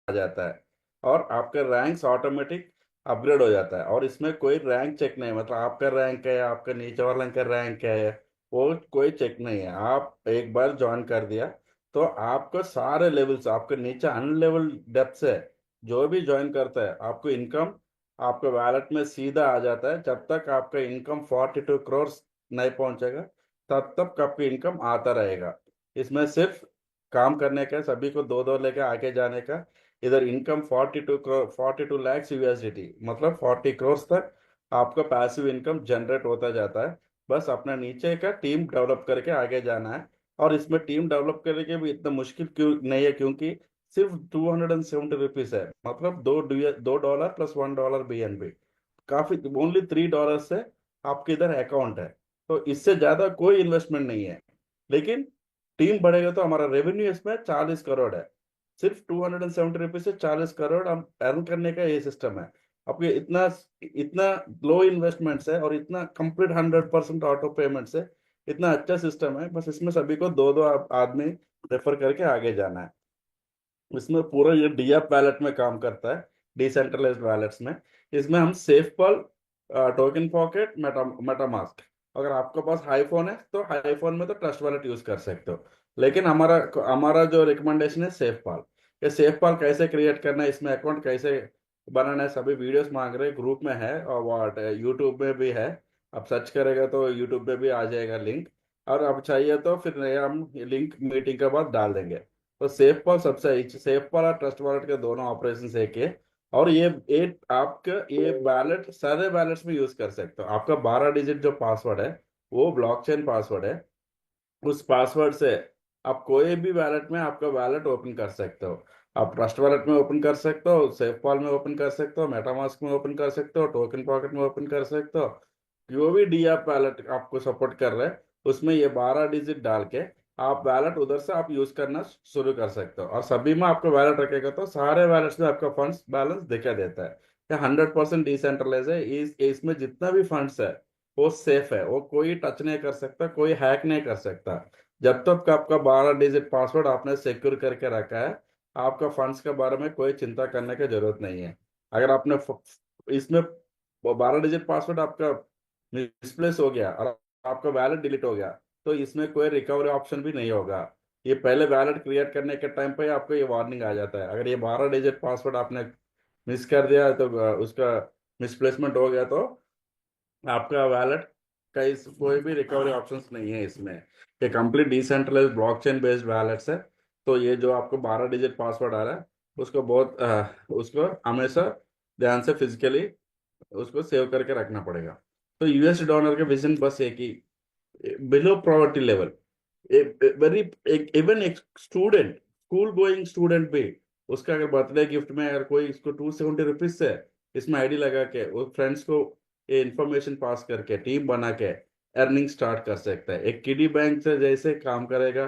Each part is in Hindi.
आ जाता है और आपका रैंक्स ऑटोमेटिक अपग्रेड हो जाता है। और इसमें कोई रैंक चेक नहीं है, मतलब आपका रैंक है, आपका नीचे वाले का रैंक है, वो कोई चेक नहीं है। आप एक बार ज्वाइन कर दिया तो आपको सारे लेवल्स, आपके नीचे अनलेवल डेप्थ से जो भी ज्वाइन करता है आपको इनकम आपके वैलेट में सीधा आ जाता है। जब तक आपका इनकम 42 करोड़ नहीं पहुंचेगा तब तक आपका इनकम आता रहेगा। इसमें सिर्फ काम करने का, सभी को दो दो लेके आगे जाने का। इधर इनकम 42 करोड़, 42 लाख USDT, मतलब 40 करोड़ तक आपका पैसिव इनकम जनरेट होता जाता है। बस अपना नीचे का टीम डेवलप करके आगे जाना है। और इसमें टीम डेवलप करने के भी इतना मुश्किल क्यों नहीं है, क्योंकि सिर्फ ₹270 है, मतलब $2 प्लस $1 BNB, काफी। ओनली $3 से आपके इधर अकाउंट है। तो इससे ज्यादा कोई इन्वेस्टमेंट नहीं है। लेकिन टीम बढ़ेगा तो हमारा रेवेन्यू इसमें 40 करोड़ है। सिर्फ ₹270 से 40 करोड़ हम अर्न करने का ये सिस्टम है। आपके इतना इतना लो इन्वेस्टमेंट्स है और इतना कंप्लीट 100% ऑटो पेमेंट्स है। इतना अच्छा सिस्टम है। बस इसमें सभी को दो दो आदमी रेफर करके आगे जाना है। इसमें पूरा ये डीएफ वैलेट में काम करता है, डिसेंट्रलाइज्ड वैलेट्स में। इसमें हम सेफपल, टोकन पॉकेट, मेटामास्क, अगर आपके पास आईफोन है तो आईफोन में तो ट्रस्ट वॉलेट यूज कर सकते हो। लेकिन हमारा हमारा जो रिकमेंडेशन है सेफपाल। ये सेफपाल कैसे क्रिएट करना है, इसमें अकाउंट कैसे बनाना है, सभी वीडियोस मांग रहे हैं, ग्रुप में है और व्हाट यूट्यूब में भी है। आप सर्च करेगा तो यूट्यूब पे भी आ जाएगा लिंक। और अब चाहिए तो फिर हम लिंक मीटिंग के बाद डाल देंगे। तो सेफ पॉल सबसे, सेफ पॉल और ट्रस्ट वॉलेट के दोनों ऑपरेशन एक है। और ये आपका ये बैलेट सारे बैलेट्स में यूज कर सकते हो। आपका 12 डिजिट जो पासवर्ड है वो ब्लॉकचेन पासवर्ड है। उस पासवर्ड से आप कोई भी वैलेट में आपका वैलेट ओपन कर सकते हो। आप ट्रस्ट वॉलेट में ओपन कर सकते हो, सेफ पॉल में ओपन कर सकते हो, मेटामास्क में ओपन कर सकते हो, टोकन पॉकेट में ओपन कर सकते हो। जो भी डी आप वैलेट आपको सपोर्ट कर रहे हैं उसमें ये 12 डिजिट डाल के आप वैलेट उधर से आप यूज करना शुरू कर सकते हो। और सभी में आपको वैलेट रखेगा तो सारे वैलेट्स में आपका फंड्स बैलेंस दिखा देता है। ये 100% डिसेंट्रलाइज है। इसमें जितना भी फंड्स है वो सेफ है, वो कोई टच नहीं कर सकता, कोई हैक नहीं कर सकता। जब तक आपका 12 डिजिट पासवर्ड आपने सिक्योर करके रखा है, आपका फंड्स के बारे में कोई चिंता करने की जरूरत नहीं है। अगर आपने इसमें 12 डिजिट पासवर्ड आपका मिसप्लेस हो गया और आपका वैलेट डिलीट हो गया तो इसमें कोई रिकवरी ऑप्शन भी नहीं होगा। ये पहले वैलेट क्रिएट करने के टाइम पे आपको ये वार्निंग आ जाता है। अगर ये 12 डिजिट पासवर्ड आपने मिस कर दिया तो उसका मिसप्लेसमेंट हो गया तो आपका वैलेट का कोई भी रिकवरी ऑप्शंस नहीं है इसमें। ये complete decentralized blockchain based wallets है। तो ये जो आपको 12 डिजिट पासवर्ड आ रहा है उसको बहुत उसको हमेशा ध्यान से फिजिकली उसको सेव करके रखना पड़ेगा। तो यूएस डॉलर के विजन बस एक ही, below poverty level, very, even एक स्टूडेंट, स्कूल गोइंग स्टूडेंट भी, उसका अगर बर्थडे गिफ्ट में अगर कोई इसको ₹270 से इसमें आईडी लगा के वो फ्रेंड्स को ये इंफॉर्मेशन पास करके टीम बना के अर्निंग स्टार्ट कर सकता है। एक किडी बैंक से जैसे काम करेगा।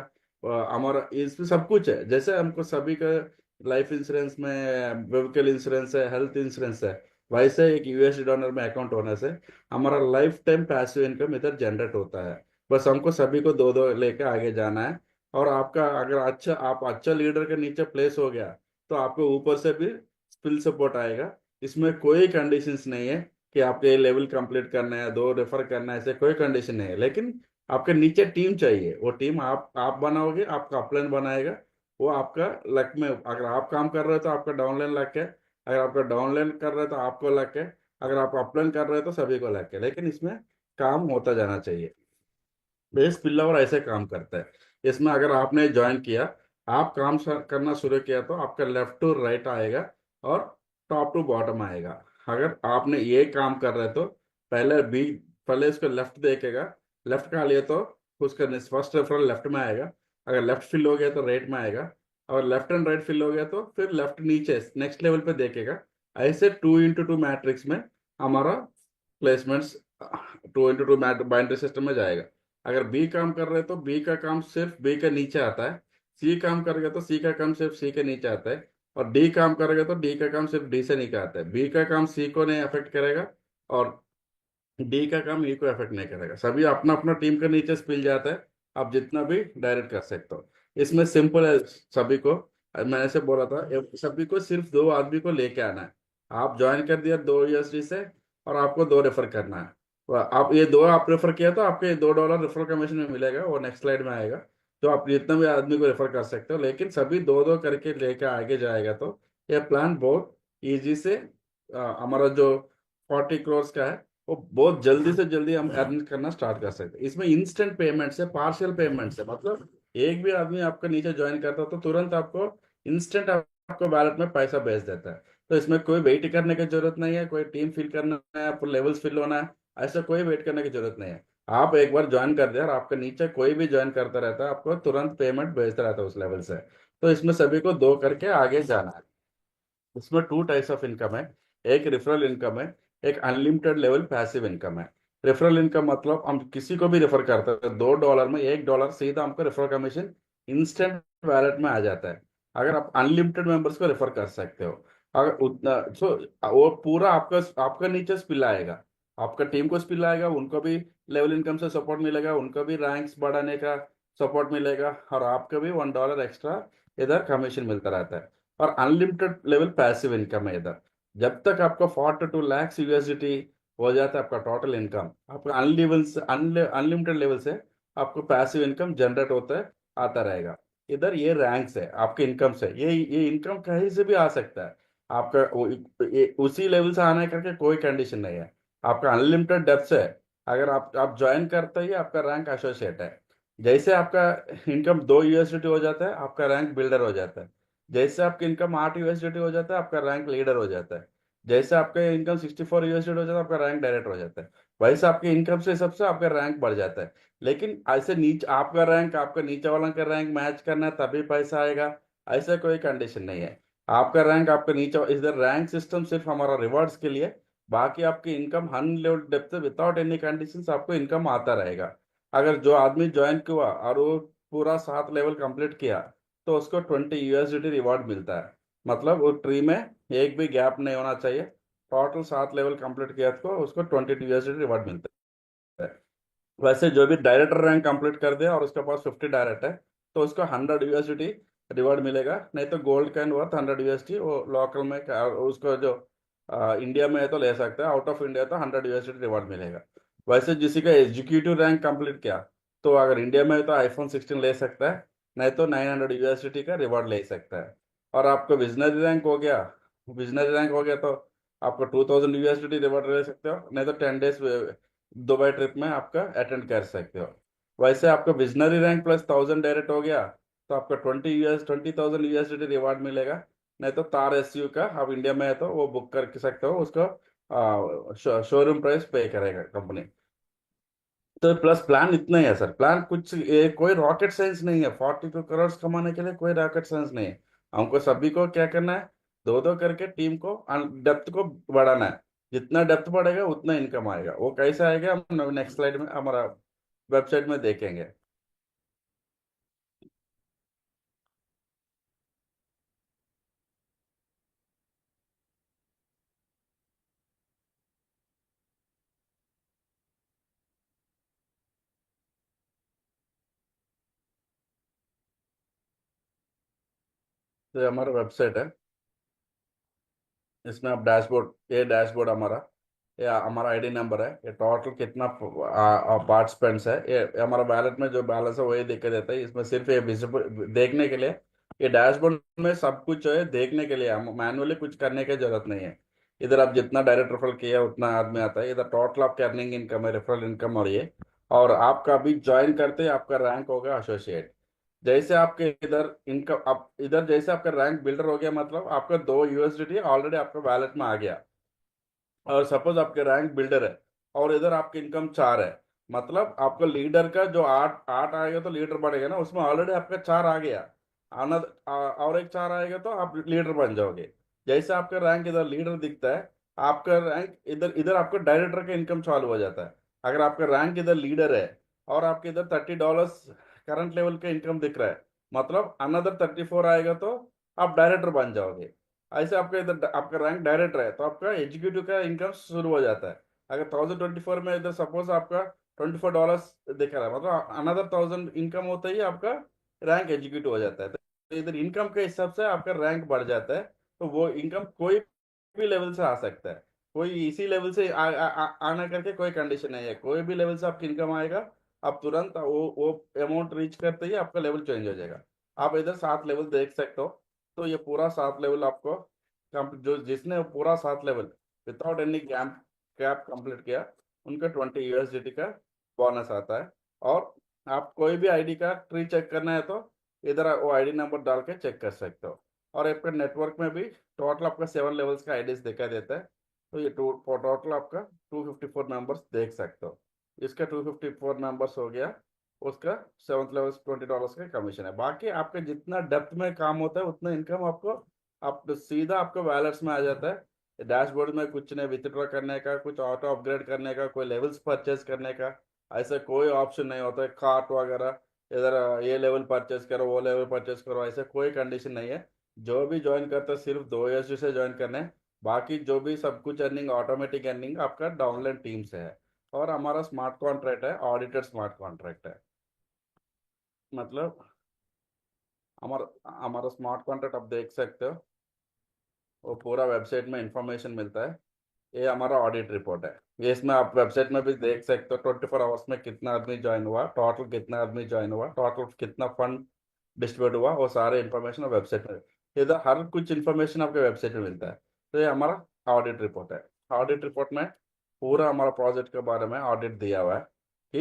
हमारा इसमें सब कुछ है, जैसे हमको सभी का लाइफ इंश्योरेंस में, व्हीकल इंश्योरेंस है, हेल्थ इंश्योरेंस है, वैसे एक यूएस डॉलर में अकाउंट होने से हमारा लाइफ टाइम पैसिव इनकम इधर जनरेट होता है। बस हमको सभी को दो दो लेके आगे जाना है। और आपका अगर अच्छा, आप अच्छा लीडर के नीचे प्लेस हो गया तो आपको ऊपर से भी स्किल सपोर्ट आएगा। इसमें कोई कंडीशंस नहीं है कि आपको ये लेवल कंप्लीट करना है, दो रेफर करना है, ऐसे कोई कंडीशन नहीं है। लेकिन आपके नीचे टीम चाहिए, वो टीम आप बनाओगे, आपका अपलाइन बनाएगा। वो आपका लक में, अगर आप काम कर रहे हो तो आपका डाउनलाइन लक है, अगर आपका डाउनलाइन कर रहे हो तो आपको लक है, अगर आप अपलाइन कर रहे हो तो सभी को लक है। लेकिन इसमें काम होता जाना चाहिए। बेस पिल्लावर ऐसे काम करता है। इसमें अगर आपने ज्वाइन किया, आप काम करना शुरू किया तो आपका लेफ्ट टू राइट आएगा और टॉप टू बॉटम आएगा। अगर आपने ये काम कर रहे तो पहले बी, पहले इसको लेफ्ट देखेगा, लेफ्ट का लिए तो उसका फर्स्ट रेफरल लेफ्ट में आएगा। अगर लेफ्ट फिल हो गया तो राइट में आएगा। और लेफ्ट एंड राइट फिल हो गया तो फिर लेफ्ट नीचे नेक्स्ट लेवल पे देखेगा। ऐसे 2x2 मैट्रिक्स में हमारा प्लेसमेंट्स 2x2 बाइनरी सिस्टम में जाएगा। अगर बी काम कर रहे हैं तो बी का काम सिर्फ बी के नीचे आता है, सी काम करेगा तो सी का काम सिर्फ सी के नीचे आता है, और डी काम करेगा तो डी का काम सिर्फ डी से नीचे आता है। बी का काम सी को नहीं अफेक्ट करेगा और डी का काम ई को अफेक्ट नहीं करेगा। सभी अपना अपना टीम के नीचे स्पिल जाता है। आप जितना भी डायरेक्ट कर सकते हो। इसमें सिंपल है सभी को। मैंने से बोला था सभी को सिर्फ 2 आदमी को लेके आना है। आप ज्वाइन कर दिया 2 USD से, और आपको 2 रेफर करना है। आप ये 2 आप रेफर किया तो आपको ये $2 रेफरल कमीशन में मिलेगा, वो नेक्स्ट स्लाइड में आएगा। तो आप जितना भी आदमी को रेफर कर सकते हो, लेकिन सभी दो दो करके लेके आगे जाएगा तो ये प्लान बहुत इजी से हमारा जो 40 करोड़ का है, वो बहुत जल्दी से जल्दी हम अर्न करना स्टार्ट कर सकते हैं। इसमें इंस्टेंट पेमेंट से, पार्शियल पेमेंट से, मतलब एक भी आदमी आपका नीचे ज्वाइन करता है तो तुरंत आपको इंस्टेंट आपको वैलेट में पैसा भेज देता है। तो इसमें कोई वेट करने की जरूरत नहीं है, कोई टीम फिल करना है, आपको लेवल्स फिल होना है, ऐसा कोई वेट करने की जरूरत नहीं है। आप एक बार ज्वाइन कर दिया और आपके नीचे कोई भी ज्वाइन करता रहता है, आपको तुरंत पेमेंट भेजता रहता है उस लेवल से। तो इसमें सभी को दो करके आगे जाना है। इसमें 2 टाइप्स ऑफ इनकम है। एक रेफरल इनकम है, एक अनलिमिटेड लेवल पैसिव इनकम है। रेफरल इनकम मतलब हम किसी को भी रेफर करते हैं, $2 में $1 सीधा हमको रेफरल कमीशन इंस्टेंट वैलेट में आ जाता है। अगर आप अनलिमिटेड मेंबर्स को रेफर कर सकते हो, अगर उतना सो वो पूरा आपका आपका नीचे स्पिल आएगा, आपका टीम को स्पिल आएगा, उनको भी लेवल इनकम से सपोर्ट मिलेगा, उनको भी रैंक्स बढ़ाने का सपोर्ट मिलेगा, और आपको भी $1 एक्स्ट्रा इधर कमीशन मिलता रहता है। और अनलिमिटेड लेवल पैसिव इनकम है इधर। जब तक आपका 42 लाख USDT हो जाता है आपका टोटल इनकम, आपका अनलिमिटेड लेवल से आपको पैसिव इनकम जनरेट होता है, आता रहेगा। इधर ये रैंक्स है आपके इनकम से, ये इनकम कहीं से भी आ सकता है। आपका उसी लेवल से आने करके कोई कंडीशन नहीं है। आपका अनलिमिटेड डेप्थ है। अगर आप ज्वाइन करते ही आपका रैंक एसोसिएट है। जैसे आपका इनकम 2 USDT हो जाता है, आपका रैंक बिल्डर हो जाता है। जैसे आपका इनकम 8 USDT हो जाता है, आपका रैंक लीडर हो जाता है। जैसे आपका इनकम 64 USDT हो जाता है, आपका रैंक डायरेक्टर हो जाता है। वैसे आपके इनकम से सबसे आपका रैंक बढ़ जाता है। लेकिन ऐसे नीचे आपका रैंक आपका नीचे वाला का रैंक मैच करना है तभी पैसा आएगा, ऐसा कोई कंडीशन नहीं है। आपका रैंक आपका नीचे, इधर रैंक सिस्टम सिर्फ हमारा रिवॉर्ड्स के लिए। बाकी आपकी इनकम हन level depth without any condition आपको इनकम आता रहेगा। अगर जो आदमी ज्वाइन किया और वो पूरा 7 लेवल कंप्लीट किया, तो उसको 20 USDT रिवॉर्ड मिलता है। मतलब वो ट्री में एक भी गैप नहीं होना चाहिए। टोटल 7 लेवल कंप्लीट किया तो उसको 22 USDT रिवॉर्ड मिलता है। वैसे जो भी डायरेक्टर रैंक कंप्लीट कर दिया और उसके पास 50 डायरेक्ट है, तो उसको 100 USDT रिवॉर्ड मिलेगा। नहीं तो गोल्ड कैन वर्थ 100 USD, वो लोकल में उसको जो इंडिया में है तो ले सकते हैं, आउट ऑफ इंडिया तो 100 USDT रिवॉर्ड मिलेगा। वैसे किसी का एग्जीक्यूटिव रैंक कंप्लीट किया, तो अगर इंडिया में है तो iPhone 16 ले सकता है, नहीं तो 900 USDT का रिवॉर्ड ले सकता है। और आपको विजनरी रैंक हो गया तो आपको 2000 USDT रिवॉर्ड ले सकते हो, नहीं तो 10 डेज दुबई ट्रिप में आपका अटेंड कर सकते हो। वैसे आपका विजनरी रैंक प्लस 1000 डायरेक्ट हो गया, तो आपका 20,000 USDT रिवार्ड मिलेगा। नहीं तो तार SU का आप इंडिया में है तो वो बुक कर सकते हो, उसको शोरूम प्राइस पे करेगा कंपनी। तो प्लस प्लान इतना ही है सर। प्लान कुछ कोई रॉकेट साइंस नहीं है। 42 करोड़ कमाने के लिए कोई रॉकेट साइंस नहीं है। हमको सभी को क्या करना है, दो दो करके टीम को डेप्थ को बढ़ाना है। जितना डेप्थ बढ़ेगा उतना इनकम आएगा। वो कैसे आएगा हम नेक्स्ट स्लाइड में हमारा वेबसाइट में देखेंगे। तो ये हमारा वेबसाइट है। इसमें आप डैशबोर्ड, ये डैशबोर्ड हमारा, ये हमारा आईडी नंबर है, ये टोटल कितना पार्टिसिपेंट्स है, ये हमारा बैलेट में जो बैलेंस है वही देख के देता है। इसमें सिर्फ ये विजिबल देखने के लिए, ये डैशबोर्ड में सब कुछ है देखने के लिए, मैनुअली कुछ करने की जरूरत नहीं है। इधर आप जितना डायरेक्ट रेफरल किया उतना आदमी आता है। इधर टोटल आपका अर्निंग इनकम है, रेफरल इनकम, और ये और आपका अभी ज्वाइन करते ही आपका रैंक होगा एसोसिएट। जैसे आपके इधर इनकम, आप इधर जैसे आपका रैंक बिल्डर हो गया, मतलब आपका 2 USDT ऑलरेडी आपका वैलेट में आ गया। और सपोज आपके रैंक बिल्डर है और इधर आपकी इनकम 4 है, मतलब आपका लीडर का जो आठ आठ आएगा तो लीडर बढ़ेगा ना, उसमें ऑलरेडी आपका 4 आ गया। आना और एक 4 आएगा तो आप लीडर बन जाओगे। जैसे आपका रैंक इधर लीडर दिखता है, आपका रैंक इधर इधर आपका डायरेक्टर का इनकम चालू हो जाता है। अगर आपका रैंक इधर लीडर है और आपके इधर $30 करंट लेवल का इनकम दिख रहा है, मतलब अनदर 34 आएगा तो आप डायरेक्टर बन जाओगे। ऐसे आपका इधर आपका रैंक डायरेक्टर है तो आपका एग्जीक्यूटिव का इनकम शुरू हो जाता है। अगर 1024 में इधर सपोज आपका $24 दिख रहा है, मतलब अनदर 1000 इनकम होता ही आपका रैंक एग्जीक्यूटिव हो जाता है। इधर इनकम के हिसाब से आपका रैंक बढ़ जाता है। तो वो इनकम कोई भी लेवल से आ सकता है। कोई इसी लेवल से आना करके कोई कंडीशन नहीं है, कोई भी लेवल से आपकी इनकम आएगा। आप तुरंत वो अमाउंट रीच करते ही आपका लेवल चेंज हो जाएगा। आप इधर 7 लेवल देख सकते हो। तो ये पूरा 7 लेवल आपको जो जिसने पूरा 7 level without any gap cap complete किया, उनका 20 USDT का बोनस आता है। और आप कोई भी आईडी का ट्री चेक करना है तो इधर वो आईडी नंबर डाल के चेक कर सकते हो। और आपके नेटवर्क में भी टोटल आपका 7 लेवल्स का आईडीज दिखाई देता है। तो ये टोटल आपका 254 मेंबर्स देख सकते हो। इसका 254 मेंबर्स हो गया, उसका 7th लेवल $20 का कमीशन है। बाकी आपका जितना डेप्थ में काम होता है उतना इनकम आपको आप सीधा आपको वैलेट्स में आ जाता है। डैशबोर्ड में कुछ नहीं विथड्रॉ करने का, कुछ ऑटो अपग्रेड करने का, कोई लेवल्स परचेज करने का ऐसा कोई ऑप्शन नहीं होता है। कार्ट वगैरह इधर ये लेवल परचेस करो वो लेवल परचेस करो ऐसा कोई कंडीशन नहीं है। जो भी ज्वाइन करता है सिर्फ 2 USD से ज्वाइन करना है। बाकी जो भी सब कुछ अर्निंग ऑटोमेटिक अर्निंग आपका डाउनलाइन टीम से है। और हमारा स्मार्ट कॉन्ट्रैक्ट है, ऑडिटेड स्मार्ट कॉन्ट्रैक्ट है। मतलब हमारा हमारा स्मार्ट कॉन्ट्रैक्ट आप देख सकते हो। वो पूरा वेबसाइट में इंफॉर्मेशन मिलता है। ये हमारा ऑडिट रिपोर्ट है। ये इसमें आप वेबसाइट में भी देख सकते हो 24 आवर्स में कितना आदमी ज्वाइन हुआ, टोटल कितना आदमी ज्वाइन हुआ, टोटल कितना फंड डिस्ट्रीब्यूट हुआ, वो सारे इन्फॉर्मेशन वेबसाइट में। इधर हर कुछ इन्फॉर्मेशन आपके वेबसाइट में मिलता है। तो ये हमारा ऑडिट रिपोर्ट है। ऑडिट रिपोर्ट में पूरा हमारा प्रोजेक्ट के बारे में ऑडिट दिया हुआ है कि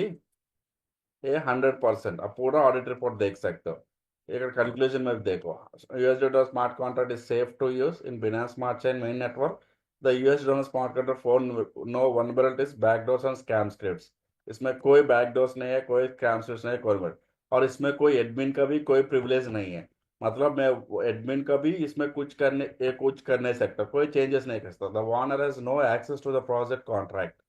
ये 100% आप पूरा ऑडिट रिपोर्ट देख सकते हो। एक कंक्लूजन में भी देखो, USD dollar smart contract is safe to use in BNB smart chain main network. The US dollar smart contract for no vulnerabilities backdoors and scam scripts. इसमें कोई बैकडोर्स नहीं है, कोई स्कैम स्क्रिप्ट्स नहीं है, कोई और इसमें कोई एडमिन का भी कोई प्रिविलेज नहीं है। मतलब मैं एडमिन का भी इसमें कुछ कर नहीं सकता, कोई चेंजेस नहीं कर सकता। The owner has no access to the project contract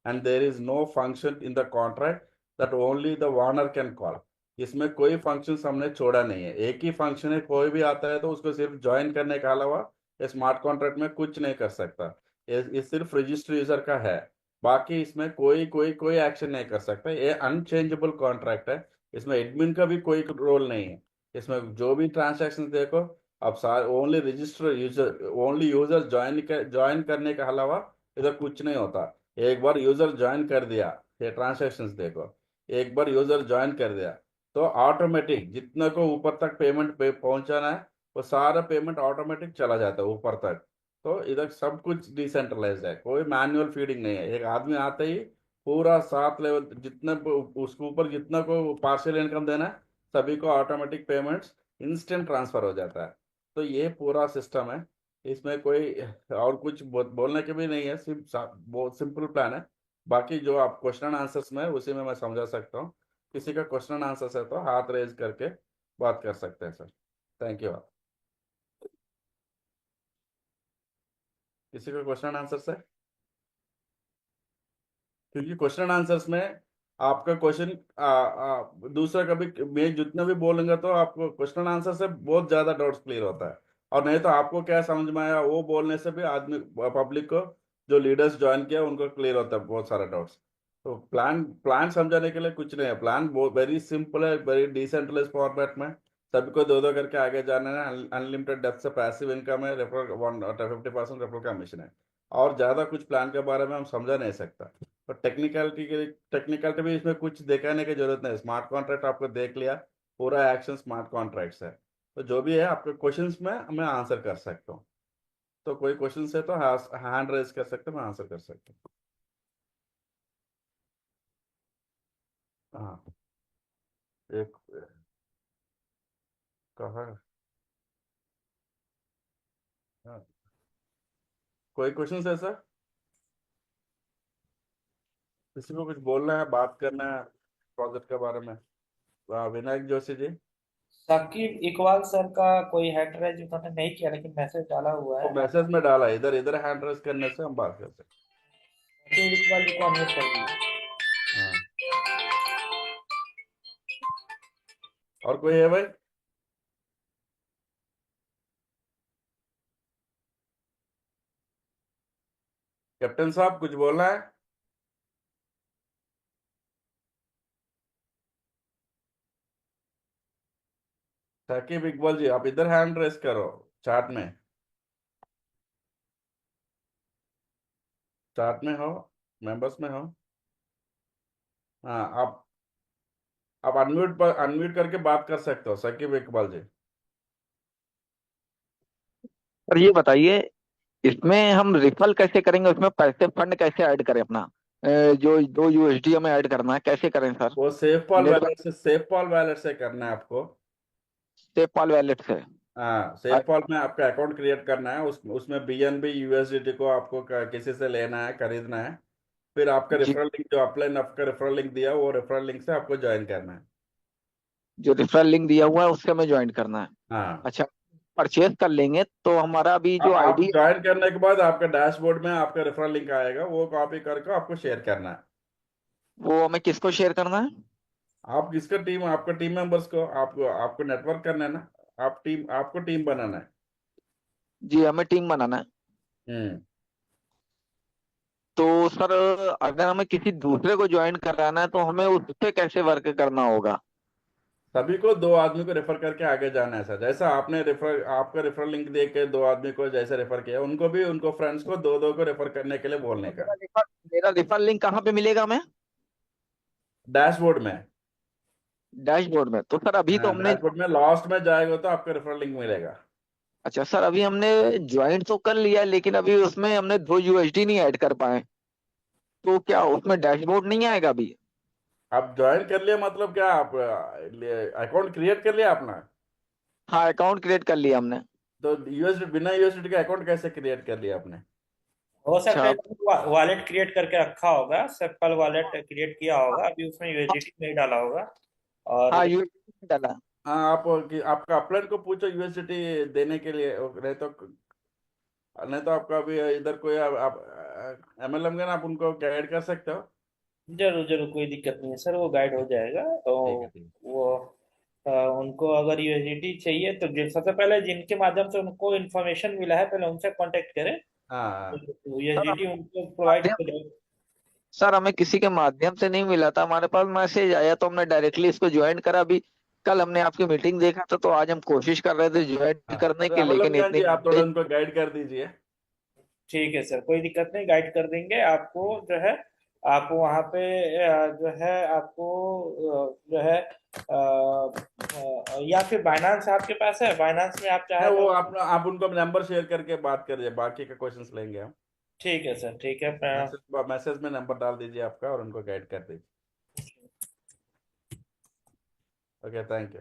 and there is no function in the contract that only the owner can call. इसमें कोई फंक्शन हमने छोड़ा नहीं है। एक ही फंक्शन है, कोई भी आता है तो उसको सिर्फ ज्वाइन करने के अलावा ये स्मार्ट कॉन्ट्रैक्ट में कुछ नहीं कर सकता। ये सिर्फ रजिस्टर यूजर का है। बाकी इसमें कोई कोई कोई एक्शन नहीं कर सकता। ये अनचेंजेबल कॉन्ट्रैक्ट है। इसमें एडमिन का भी कोई रोल नहीं है। इसमें जो भी ट्रांजैक्शन देखो, अब सारे only register user, only user join करने के अलावा इधर कुछ नहीं होता। एक बार यूजर ज्वाइन कर दिया, ये ट्रांजैक्शंस देखो, एक बार यूजर ज्वाइन कर दिया तो ऑटोमेटिक जितने को ऊपर तक पेमेंट पे पहुंचाना है वो सारा पेमेंट ऑटोमेटिक चला जाता है ऊपर तक। तो इधर सब कुछ डिसेंट्रलाइज है, कोई मैनुअल फीडिंग नहीं है। एक आदमी आते ही पूरा 7 लेवल जितने उसके ऊपर जितना को पार्शियल इनकम देना है सभी को ऑटोमेटिक पेमेंट्स इंस्टेंट ट्रांसफर हो जाता है। तो ये पूरा सिस्टम है। इसमें कोई और कुछ बोलने के भी नहीं है, सिर्फ बहुत सिंपल प्लान है। बाकी जो आप क्वेश्चन आंसर्स में उसी में मैं समझा सकता हूँ। किसी का क्वेश्चन आंसर है तो हाथ रेज करके बात कर सकते हैं सर। Thank you. किसी का क्वेश्चन आंसर है? क्योंकि क्वेश्चन आंसर्स में आपका क्वेश्चन दूसरा कभी मैं जितना भी बोलूंगा तो आपको क्वेश्चन आंसर से बहुत ज्यादा डाउट्स क्लियर होता है। और नहीं तो आपको क्या समझ में आया वो बोलने से भी आदमी पब्लिक को जो लीडर्स ज्वाइन किया उनको क्लियर होता है बहुत सारा डाउट्स। तो प्लान प्लान समझाने के लिए कुछ नहीं है। प्लान बहुत वेरी सिंपल है, वेरी डिसेंट्रलाइज फॉर्मेट में सभी को दो दो करके आगे जाना है। अनलिमिटेड डेप्थ से पैसिव इनकम है, रेफरल 50% रेफरल कमीशन है। और ज्यादा कुछ प्लान के बारे में हम समझा नहीं सकता। तो टेक्निकलिटी भी इसमें कुछ दिखाने की जरूरत नहीं। स्मार्ट कॉन्ट्रैक्ट आपको देख लिया, पूरा एक्शन स्मार्ट कॉन्ट्रैक्ट्स है। तो जो भी है आपके क्वेश्चंस में मैं आंसर कर सकता हूँ। तो कोई क्वेश्चन है तो हैंड रेज कर सकते हैं, मैं आंसर कर सकता हूँ। हाँ। एक कहा। हाँ। कोई क्वेश्चन है सर? किसी को कुछ बोलना है, बात करना है प्रोजेक्ट के बारे में? विनायक जोशी जी। साकिब इकबाल सर का कोई हैंड राइज उन्होंने नहीं किया, लेकिन मैसेज डाला हुआ वो है। मैसेज में डाला है, इधर इधर हैंड रेज करने से हम बात कर सकते साकिब इकबाल जी को अनम्यूट कर दीजिए। हैं। हाँ। और कोई है भाई? कैप्टन साहब कुछ बोलना है? साकिब इकबाल जी, आप इधर हैंड रेस करो। चार्ट में, चार्ट में हो, मेंबर्स में हो। हाँ, आप अनम्यूट पर अनम्यूट करके बात कर सकते हो साकिब इकबाल जी। और ये बताइए, इसमें हम रिफल कैसे करेंगे, उसमें पैसे फंड कैसे ऐड करें अपना? जो 2 USD हमें ऐड करना है, कैसे करें सर? वो net bank safe Paul wallet से करना है आपको। पेपाल वैलेट से? हाँ, सेफ पॉल में आपका अकाउंट क्रिएट करना है। उसमें बीएनबी यूएसडीटी को आपको किसी से लेना है, खरीदना है। फिर आपका जी, रेफरल लिंक, जो अपलाइन आपका रेफरल लिंक दिया, वो रेफरल लिंक से आपको ज्वाइन करना है। जो रेफरल लिंक दिया हुआ है उससे हमें ज्वाइन करना है। हाँ। अच्छा, परचेज कर लेंगे तो हमारा अभी जो आप आईडी, ज्वाइन करने के बाद आपका डैशबोर्ड में आपका रेफरल लिंक आएगा, वो कॉपी करके आपको शेयर करना है। वो हमें किसको शेयर करना है? आप किसका टीम, आपका टीम मेंबर्स को, आपको आपको नेटवर्क करना है ना। आपको टीम बनाना है। जी, हमें टीम बनाना है। हम्म। तो सर, अगर हमें किसी दूसरे को ज्वाइन कराना है तो हमें उससे कैसे वर्क करना होगा? सभी को 2 आदमी को रेफर करके आगे जाना है सर। जैसा आपने रेफर आपका रेफरल लिंक दे के 2 आदमी को जैसे रेफर किया, उनको भी उनको फ्रेंड्स को दो दो को रेफर करने के लिए बोलने तो का। मेरा रेफरल लिंक कहाँ पे मिलेगा हमें? डैशबोर्ड में। डैशबोर्ड में? तो सर अभी तो हाँ, हमने, डैशबोर्ड में लास्ट में जाएगा तो आपका रेफरल लिंक मिलेगा। अच्छा सर, अभी हमने ज्वाइन तो कर लिया लेकिन अभी उसमें हमने 2 USD नहीं ऐड कर पाए, तो क्या उसमें डैशबोर्ड नहीं आएगा अभी? आप ज्वाइन कर लिया मतलब क्या, आप अकाउंट क्रिएट कर लिया अपना। हाँ, अकाउंट क्रिएट कर लिया हमने। तो यूएसडी, बिना यूएसडी का अकाउंट कैसे क्रिएट कर लिया आपने। हो सकता अच्छा। है वॉलेट क्रिएट करके रखा होगा, सेपल वॉलेट क्रिएट किया होगा, अभी उसमें यूएसडीटी नहीं डाला होगा। और हाँ, USD डाला। हाँ, आपका अपलाइन को पूछो यूएसडी देने के लिए। नहीं तो आपका अभी इधर कोई आप एमएलएम का ना, आप उनको गाइड कर सकते हो। जरूर जरूर, कोई दिक्कत नहीं है सर, वो गाइड हो जाएगा। तो ठीक है, ठीक। वो उनको अगर यूएसडीटी चाहिए तो सबसे पहले जिनके माध्यम से उनको इन्फॉर्मेशन मिला है, पहले उनसे कांटेक्ट करें। हाँ, हाँ। यूएसडीटी उनको प्रोवाइड माध्यम, कर दो। सर हमें किसी के माध्यम से नहीं मिला था, हमारे पास मैसेज आया तो हमने डायरेक्टली इसको ज्वाइन करा। अभी कल हमने आपकी मीटिंग देखा था तो आज हम कोशिश कर रहे थे ज्वाइन हाँ, करने तो की, एमएलएम लेकिन जान इतनी जी, आप थोड़ा उनको गाइड कर दीजिए। ठीक है सर, कोई दिक्कत नहीं, गाइड कर देंगे आपको जो है। आप वहाँ पे जो है आपको जो है या फिर बाइनांस आपके पास है, बाइनांस में आप नहीं, चाहे वो तो। आप उनको नंबर शेयर करके बात करिए, बाकी के क्वेश्चंस लेंगे हम। ठीक है सर, ठीक है। मैसेज में नंबर डाल दीजिए आपका और उनको गाइड कर दीजिए। Okay, thank you.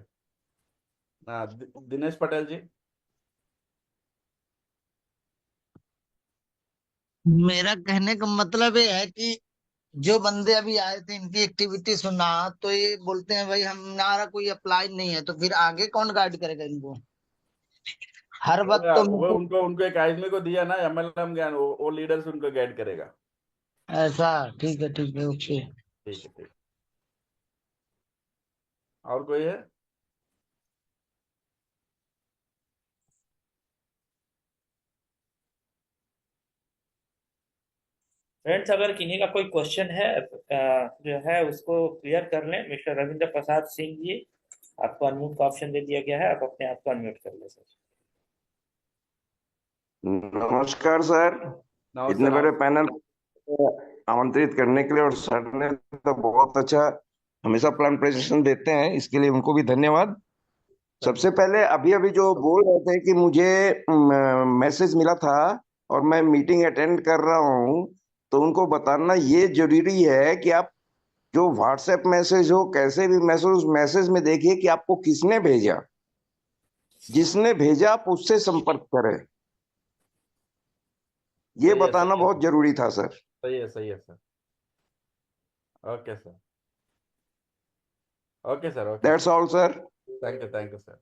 हाँ, दिनेश पटेल जी। मेरा कहने का मतलब ये है कि जो बंदे अभी आए थे इनकी एक्टिविटी सुना, तो ये बोलते हैं भाई हमारा कोई अप्लाई नहीं है, तो फिर आगे कौन गाइड करेगा इनको? हर वो वक्त तो वो मुझे उनको उनको एक आदमी को दिया ना एमएलएम ज्ञान, वो लीडर्स उनको गाइड करेगा। ऐसा। ठीक है, ओके। ठीक है, ठीक। और कोई है। फ्रेंड्स, अगर किन्हीं का कोई क्वेश्चन है जो है उसको क्लियर कर लें। मिस्टर रविंद्र प्रसाद सिंह जी, आपको अनम्यूट का ऑप्शन दे दिया गया है, आप अपने आप को अनम्यूट कर ले सर। नमस्कार सर। नमस्ते, इतने बड़े नमस्ते। पैनल को आमंत्रित करने के लिए, और सर ने तो बहुत अच्छा हमेशा प्लान प्रेजेंटेशन देते हैं, इसके लिए उनको भी धन्यवाद। थैंक सबसे यू। पहले अभी अभी जो बोल रहे थे कि मुझे मैसेज मिला था और मैं मीटिंग अटेंड कर रहा हूँ, तो उनको बताना ये जरूरी है कि आप जो व्हाट्सएप मैसेज हो, कैसे भी मैसेज, उस मैसेज में देखिए कि आपको किसने भेजा। जिसने भेजा आप उससे संपर्क करें, ये सही है, बताना सही है बहुत सर। जरूरी था सर। सही है, सही है sir. Okay sir. Okay sir, okay sir. That's all sir. Thank you, thank you sir.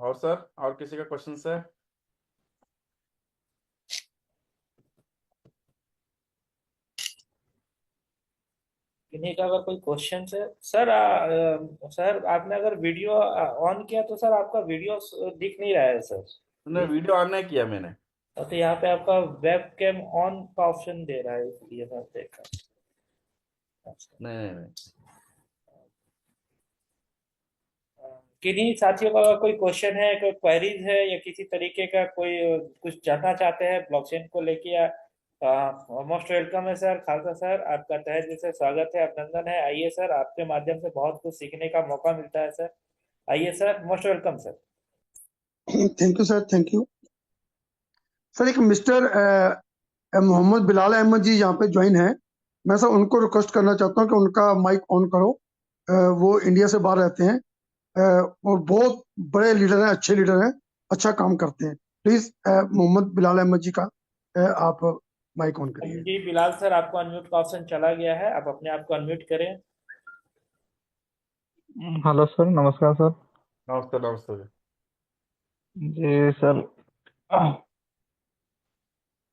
और सर, और किसी का क्वेश्चन है। किन्हीं का अगर कोई क्वेश्चन है सर, सर आपने अगर वीडियो ऑन किया तो सर आपका वीडियो दिख नहीं रहा है सर। मैंने वीडियो ऑन नहीं किया मैंने। तो यहाँ पे आपका वेब कैम ऑन का ऑप्शन दे रहा है, इसलिए मैं देखा। नहीं नहीं नहीं। किन्हीं साथियों का कोई क्वेश्चन है, कोई क्वेरीज है, या किसी तरीके का कोई कुछ जानना चाहते हैं ब्लॉकचेन को लेके, या मोस्ट वेलकम है सर। खालसा सर, आपका तहे दिल से स्वागत है, अभिनंदन है। आइए सर, आपके माध्यम से बहुत कुछ सीखने का मौका मिलता है सर। आइए sir, most welcome sir. Thank you sir, thank you sir. एक मिस्टर मोहम्मद बिलाल अहमद जी यहाँ पे ज्वाइन है। मैं सर उनको रिक्वेस्ट करना चाहता हूँ कि उनका माइक ऑन करो। वो इंडिया से बाहर रहते हैं और बहुत बड़े लीडर हैं, अच्छे लीडर हैं, अच्छा काम करते हैं। प्लीज मोहम्मद बिलाल अहमद जी का आप माइक ऑन करिए। जी बिलाल सर, आपको अनम्यूट का ऑप्शन चला गया है, आप अपने आप को अनम्यूट करें। हेलो सर, नमस्कार सर। नमस्ते नमस्ते। जी सर,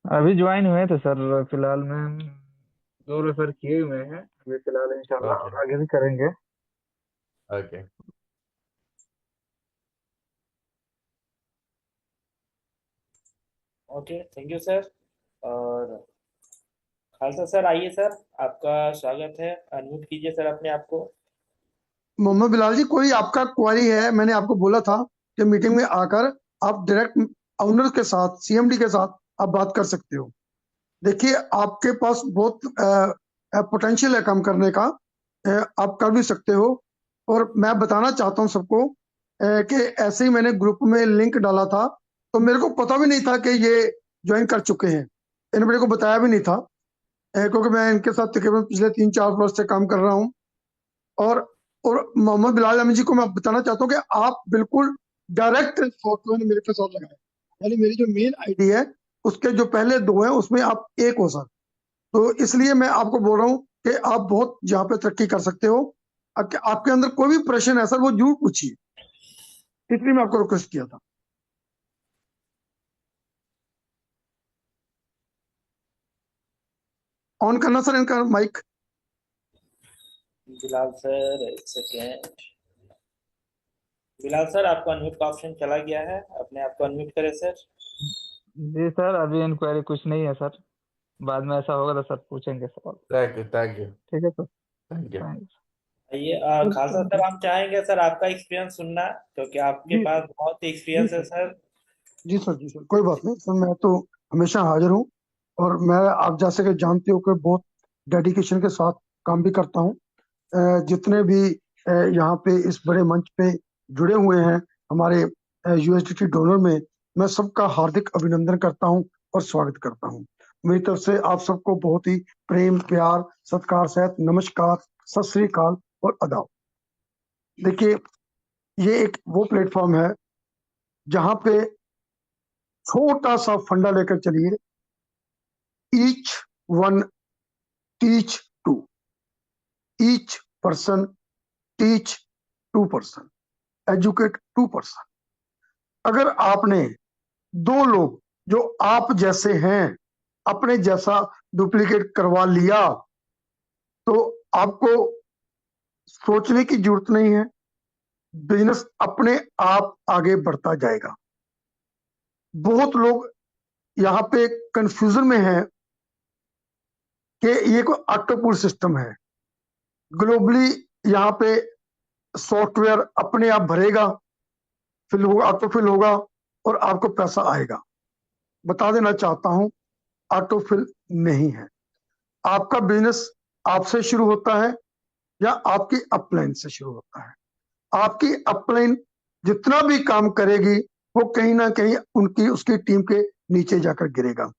अभी ज्वाइन हुए थे सर। फिलहाल में 2 रेफर किए हुए हैं। अभी फिलहाल इंशाल्लाह ओके आगे भी करेंगे। Okay. Okay, thank you sir. और खालसा सर, आइए सर, आपका स्वागत है। अनम्यूट कीजिए सर अपने आप को। मोहम्मद बिलाल जी, कोई आपका क्वेरी है? मैंने आपको बोला था कि मीटिंग में आकर आप डायरेक्ट ऑनर के साथ, सीएमडी के साथ आप बात कर सकते हो। देखिए, आपके पास बहुत पोटेंशियल है काम करने का, आप कर भी सकते हो। और मैं बताना चाहता हूँ सबको कि ऐसे ही मैंने ग्रुप में लिंक डाला था, तो मेरे को पता भी नहीं था कि ये ज्वाइन कर चुके हैं। इन्होंने मेरे को बताया भी नहीं था, क्योंकि मैं इनके साथ तकरीबन पिछले 3-4 वर्ष से काम कर रहा हूँ। और मोहम्मद बिलाल अहमद जी को मैं बताना चाहता हूँ कि आप बिल्कुल डायरेक्ट सॉफ्टवेयर मेरे के साथ लगाए, यानी मेरी जो मेन आईडी है उसके जो पहले 2 हैं उसमें आप एक हो सर। तो इसलिए मैं आपको बोल रहा हूँ कि आप बहुत यहाँ पे तरक्की कर सकते हो। आपके अंदर कोई भी प्रश्न है सर, वो जरूर पूछिए, इसलिए मैं आपको रिक्वेस्ट किया था। ऑन करना सर इनका माइक। बिलाल सर, एक सेकेंड। बिलाल सर, आपको अनम्यूट का ऑप्शन चला गया है, अपने आप को अनम्यूट करें सर। जी सर, अभी इंक्वायरी कुछ नहीं है सर। बाद में ऐसा होगा तो सर पूछेंगे सवाल। थैंक यू थैंक यू ठीक है सर, थैंक यू। थैंक आइए खालसा सर, हम चाहेंगे सर आपका एक्सपीरियंस सुनना, क्योंकि आपके जी पास बहुत ही जी एक्सपीरियंस है सर, सर। जी सर, जी सर, कोई बात नहीं सर, मैं तो हमेशा हाजिर हूँ। और मैं, आप जैसे कि जानते हो कि बहुत डेडिकेशन के साथ काम भी करता हूँ। जितने भी यहाँ पे इस बड़े मंच पे जुड़े हुए हैं हमारे यूएसडीटी डोनर में, मैं सबका हार्दिक अभिनंदन करता हूँ और स्वागत करता हूँ। मेरी तरफ से आप सबको बहुत ही प्रेम, प्यार, सत्कार सहित नमस्कार, सत श्री अकाल और आदाब। देखिए, ये एक वो प्लेटफॉर्म है जहाँ पे छोटा सा फंडा लेकर चलिए, each one teach two, each person teach 2%, educate 2%। अगर आपने 2 लोग जो आप जैसे हैं अपने जैसा डुप्लीकेट करवा लिया, तो आपको सोचने की जरूरत नहीं है, बिजनेस अपने आप आगे बढ़ता जाएगा। बहुत लोग यहाँ पे कंफ्यूजन में हैं कि ये कोई ऑटोपूल सिस्टम है। ग्लोबली यहाँ पे सॉफ्टवेयर अपने आप भरेगा, फिल होगा, ऑटोफिल होगा और आपको पैसा आएगा। बता देना चाहता हूं, ऑटोफिल नहीं है। आपका बिजनेस आपसे शुरू होता है या आपकी अपलाइन से शुरू होता है। आपकी अपलाइन जितना भी काम करेगी वो कहीं ना कहीं उनकी उसकी टीम के नीचे जाकर गिरेगा,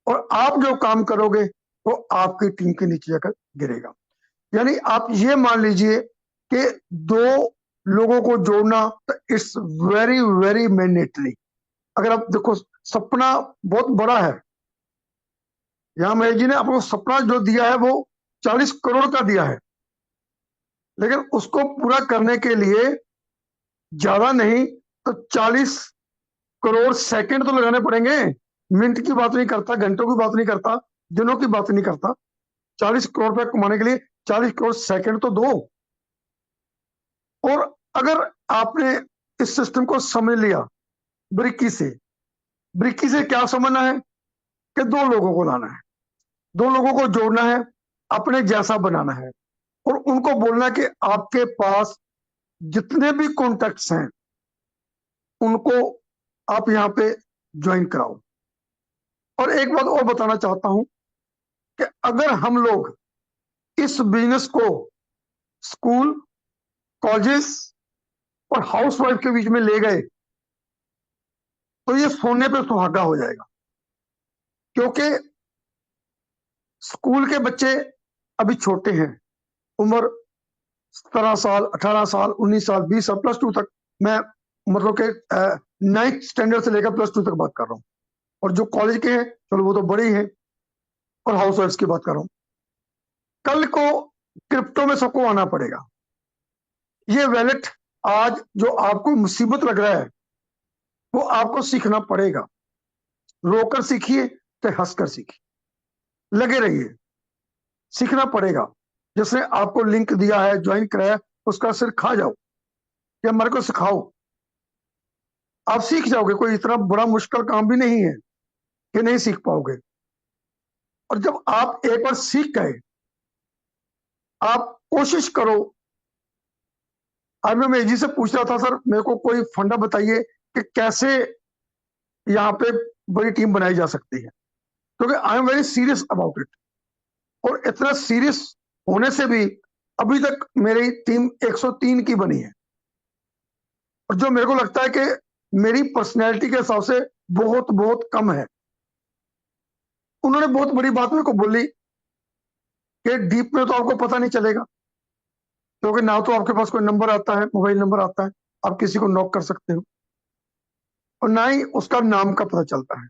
और आप जो काम करोगे वो आपकी टीम के नीचे जाकर गिरेगा। यानी आप ये मान लीजिए कि 2 लोगों को जोड़ना इट्स वेरी वेरी मैंडेटरी। अगर आप देखो, सपना बहुत बड़ा है। यहां महेश जी ने आपको सपना जो दिया है वो 40 करोड़ का दिया है, लेकिन उसको पूरा करने के लिए ज्यादा नहीं तो 40 करोड़ सेकंड तो लगाने पड़ेंगे। मिनट की बात नहीं करता, घंटों की बात नहीं करता, दिनों की बात नहीं करता। 40 करोड़ रुपए कमाने के लिए 40 करोड़ सेकंड तो दो। और अगर आपने इस सिस्टम को समझ लिया ब्रिकी से, ब्रिकी से क्या समझना है कि 2 लोगों को लाना है, 2 लोगों को जोड़ना है, अपने जैसा बनाना है। और उनको बोलना कि आपके पास जितने भी कॉन्टैक्ट्स हैं उनको आप यहाँ पे ज्वाइन कराओ। और एक बात और बताना चाहता हूं कि अगर हम लोग इस बिजनेस को स्कूल, कॉलेजेस और हाउसवाइफ के बीच में ले गए तो ये सोने पे सुहागा हो जाएगा। क्योंकि स्कूल के बच्चे अभी छोटे हैं, उम्र 17 साल, 18 साल, 19 साल, 20 साल, +2 तक। मैं मतलब कि 9th स्टैंडर्ड से लेकर +2 तक बात कर रहा हूँ। और जो कॉलेज के हैं चलो वो तो बड़े ही हैं, और हाउस वाइफ की बात कर रहा हूँ। कल को क्रिप्टो में सबको आना पड़ेगा। ये वैलेट आज जो आपको मुसीबत लग रहा है वो आपको सीखना पड़ेगा। रोकर सीखिए तो हंसकर सीखिए, लगे रहिए, सीखना पड़ेगा। जिसने आपको लिंक दिया है, ज्वाइन कराया, उसका सिर खा जाओ या मेरे को सिखाओ, आप सीख जाओगे। कोई इतना बड़ा मुश्किल काम भी नहीं है कि नहीं सीख पाओगे। और जब आप एक बार सीख गए, आप कोशिश करो। आज मैं मेजी से पूछ रहा था, सर मेरे को कोई फंडा बताइए कि कैसे यहाँ पे बड़ी टीम बनाई जा सकती है, क्योंकि I am very serious about it. और इतना सीरियस होने से भी अभी तक मेरी टीम 103 की बनी है, और जो मेरे को लगता है कि मेरी पर्सनैलिटी के हिसाब से बहुत बहुत कम है। उन्होंने बहुत बड़ी बात मेरे को बोली कि डीप में तो आपको पता नहीं चलेगा, क्योंकि ना तो आपके पास कोई नंबर आता है, मोबाइल नंबर आता है, आप किसी को नॉक कर सकते हो, और ना ही उसका नाम का पता चलता है।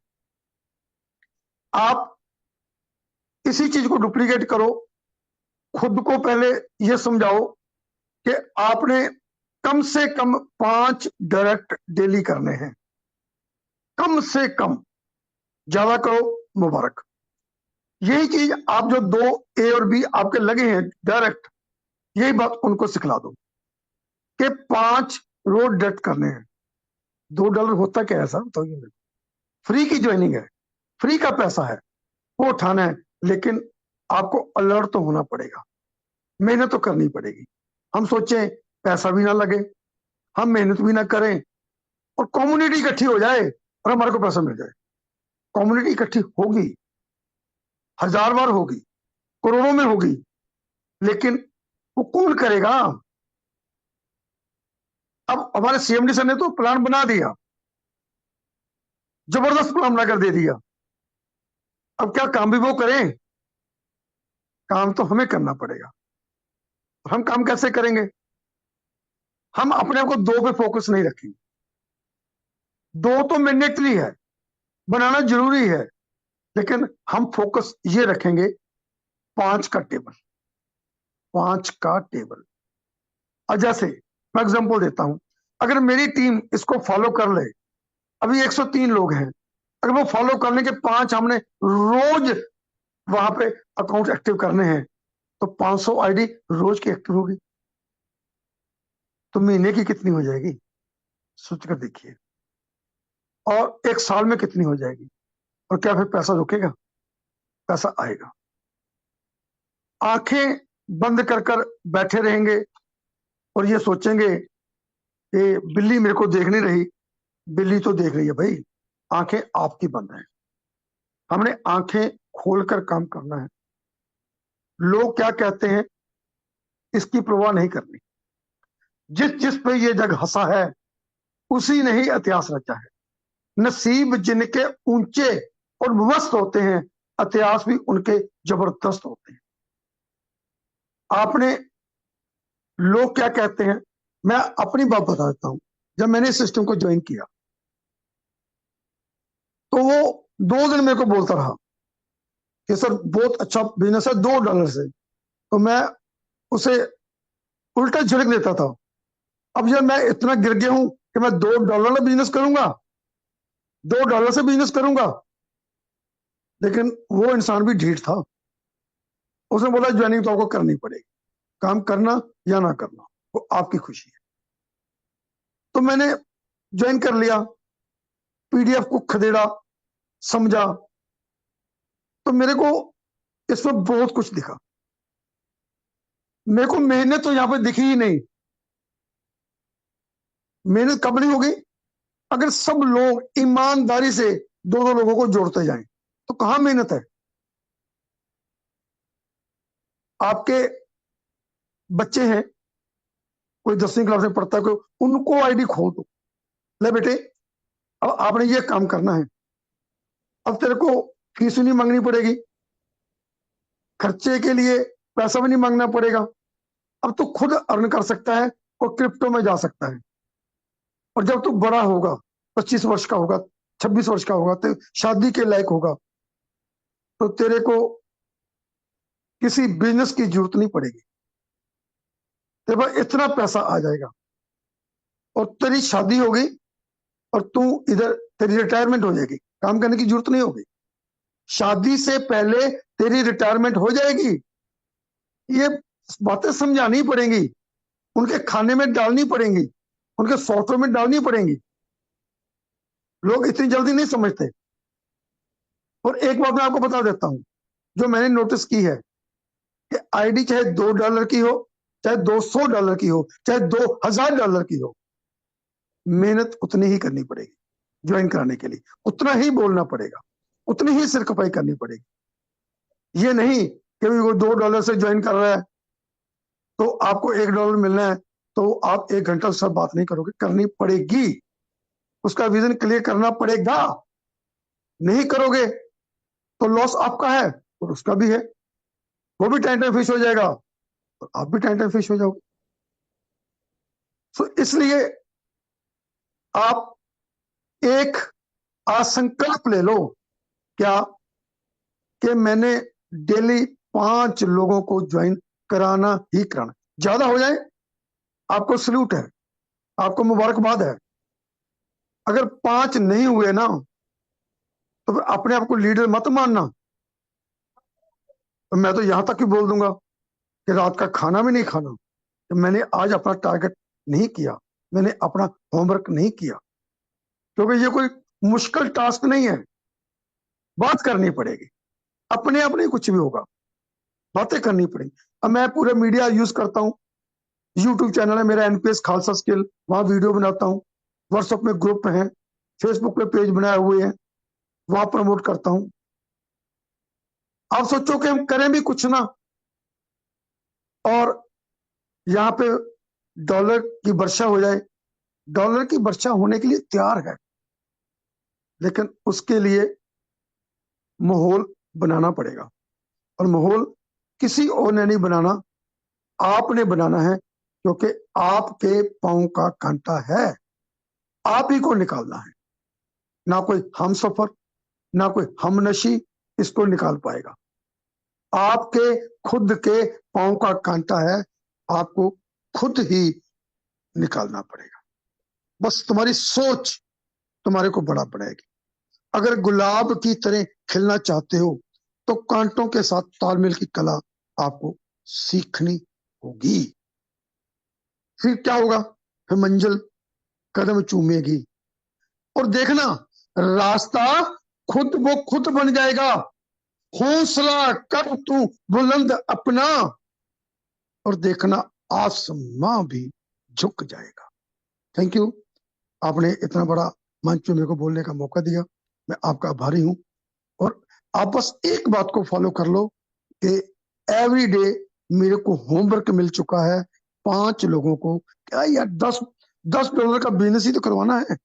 आप इसी चीज को डुप्लीकेट करो। खुद को पहले यह समझाओ कि आपने कम से कम 5 डायरेक्ट डेली करने हैं, कम से कम। ज्यादा करो मुबारक। यही चीज आप जो 2 ए और बी आपके लगे हैं डायरेक्ट, यही बात उनको सिखला दो कि 5 रोज डायरेक्ट करने हैं। $2 होता क्या है सर, बताइए। फ्री की ज्वाइनिंग है, फ्री का पैसा है, वो उठाना है। लेकिन आपको अलर्ट तो होना पड़ेगा, मेहनत तो करनी पड़ेगी। हम सोचें पैसा भी ना लगे, हम मेहनत भी ना करें, और कम्युनिटी इकट्ठी हो जाए और हमारे को पैसा मिल जाए। कम्युनिटी इकट्ठी होगी, 1000 बार होगी, करोड़ों में होगी, लेकिन वो कौन करेगा? अब हमारे सीएमडी सर ने तो प्लान बना दिया, जबरदस्त प्लान बनाकर दे दिया। अब क्या काम भी वो करें? काम तो हमें करना पड़ेगा। हम काम कैसे करेंगे? हम अपने आप को 2 पे फोकस नहीं रखेंगे। 2 तो मैंडेटरी है, बनाना जरूरी है, लेकिन हम फोकस ये रखेंगे 5 का टेबल, 5 का टेबल। और जैसे मैं एग्जांपल देता हूं, अगर मेरी टीम इसको फॉलो कर ले, अभी 103 लोग हैं, अगर वो फॉलो करने के 5 हमने रोज वहां पे अकाउंट एक्टिव करने हैं, तो 500 आईडी रोज की एक्टिव होगी, तो महीने की कितनी हो जाएगी? सोच कर देखिए। और 1 साल में कितनी हो जाएगी? और क्या फिर पैसा रुकेगा? पैसा आएगा। आंखें बंद कर कर बैठे रहेंगे और ये सोचेंगे कि बिल्ली मेरे को देख नहीं रही। बिल्ली तो देख रही है भाई, आंखें आपकी बंद हैं। हमने आंखें खोलकर काम करना है। लोग क्या कहते हैं इसकी परवाह नहीं करनी। जिस जिस पे ये जग हंसा है उसी ने ही इतिहास रचा है। नसीब जिनके ऊंचे और मस्त होते हैं, इतिहास भी उनके जबरदस्त होते हैं। आपने, लोग क्या कहते हैं, मैं अपनी बात बता देता हूं। जब मैंने इस सिस्टम को ज्वाइन किया तो वो 2 दिन मेरे को बोलता रहा कि सर बहुत अच्छा बिजनेस है $2 से, तो मैं उसे उल्टा झिड़क देता था। अब जब मैं इतना गिर गया हूं कि मैं $2 में बिजनेस करूंगा, $2 से बिजनेस करूंगा। लेकिन वो इंसान भी ढीठ था, उसने बोला ज्वाइनिंग तो आपको करनी पड़ेगी, काम करना या ना करना वो आपकी खुशी है। तो मैंने ज्वाइन कर लिया, पीडीएफ को खदेड़ा, समझा, तो मेरे को इसमें बहुत कुछ दिखा। मेरे को मेहनत तो यहाँ पे दिखी ही नहीं। मेहनत कब नहीं होगी? अगर सब लोग ईमानदारी से दो दो लोगों को जोड़ते जाएं, तो कहां मेहनत है? आपके बच्चे हैं, कोई 10वीं क्लास में पढ़ता है, कोई, उनको आईडी खोल दो, ले बेटे अब आपने ये काम करना है, अब तेरे को फीस नहीं मांगनी पड़ेगी, खर्चे के लिए पैसा भी नहीं मांगना पड़ेगा, अब तू खुद अर्न कर सकता है और क्रिप्टो में जा सकता है। और जब तू बड़ा होगा, 25 वर्ष का होगा, 26 वर्ष का होगा, तो शादी के लायक होगा, तो तेरे को किसी बिजनेस की जरूरत नहीं पड़ेगी, तेरे पास इतना पैसा आ जाएगा और तेरी शादी होगी और तू इधर, तेरी रिटायरमेंट हो जाएगी, काम करने की जरूरत नहीं होगी। शादी से पहले तेरी रिटायरमेंट हो जाएगी। ये बातें समझानी पड़ेंगी, उनके खाने में डालनी पड़ेंगी, उनके सॉफ्टवेयर में डालनी पड़ेंगी। लोग इतनी जल्दी नहीं समझते। और एक बात मैं आपको बता देता हूं, जो मैंने नोटिस की है, कि आईडी चाहे $2 की हो, चाहे $200 की हो, चाहे $2000 की हो, मेहनत उतनी ही करनी पड़ेगी ज्वाइन कराने के लिए, उतना ही बोलना पड़ेगा, उतनी ही सिर खपाई करनी पड़ेगी। ये नहीं कि वो $2 से ज्वाइन कर रहा है तो आपको $1 मिलना है, तो आप 1 घंटा उससे बात नहीं करोगे, करनी पड़ेगी, उसका विजन क्लियर करना पड़ेगा। नहीं करोगे तो लॉस आपका है और उसका भी है, वो भी टाइम फिश हो जाएगा और आप भी टाइम फिश हो जाओगे। तो इसलिए आप एक असंकल्प ले लो, क्या, कि मैंने डेली 5 लोगों को ज्वाइन कराना ही कराना। ज्यादा हो जाए आपको सल्यूट है, आपको मुबारकबाद है। अगर 5 नहीं हुए ना, तो फिर अपने आप को लीडर मत मानना। तो मैं तो यहां तक ही बोल दूंगा कि रात का खाना भी नहीं खाना, कि मैंने आज अपना टारगेट नहीं किया, मैंने अपना होमवर्क नहीं किया, क्योंकि ये कोई मुश्किल टास्क नहीं है। बात करनी पड़ेगी, अपने आप नहीं कुछ भी होगा, बातें करनी पड़ेगी। अब मैं पूरा मीडिया यूज करता हूँ, यूट्यूब चैनल है मेरा एनपीएस खालसा स्किल, वहां वीडियो बनाता हूँ, व्हाट्सएप में ग्रुप है, फेसबुक पे पेज बनाए हुए हैं, वहां प्रमोट करता हूं। आप सोचो कि हम करें भी कुछ ना, और यहाँ पे डॉलर की वर्षा हो जाए। डॉलर की वर्षा होने के लिए तैयार है, लेकिन उसके लिए माहौल बनाना पड़ेगा, और माहौल किसी और ने नहीं बनाना, आपने बनाना है, क्योंकि आपके पांव का कांटा है, आप ही को निकालना है। ना कोई हम सफर, ना कोई हम नशी इसको निकाल पाएगा। आपके खुद के पांव का कांटा है, आपको खुद ही निकालना पड़ेगा। बस तुम्हारी सोच तुम्हारे को बड़ा बनाएगी। अगर गुलाब की तरह खिलना चाहते हो, तो कांटों के साथ तालमेल की कला आपको सीखनी होगी। फिर क्या होगा? फिर मंजिल कदम चूमेगी, और देखना रास्ता खुद वो खुद बन जाएगा। हौसला कर तू बुलंद अपना, और देखना आसमां भी झुक जाएगा। थैंक यू, आपने इतना बड़ा मंच पे मेरे को बोलने का मौका दिया, मैं आपका आभारी हूं। और आप बस एक बात को फॉलो कर लो कि एवरी डे मेरे को होमवर्क मिल चुका है 5 लोगों को। क्या यार, $10 का बिजनेस ही तो करवाना है।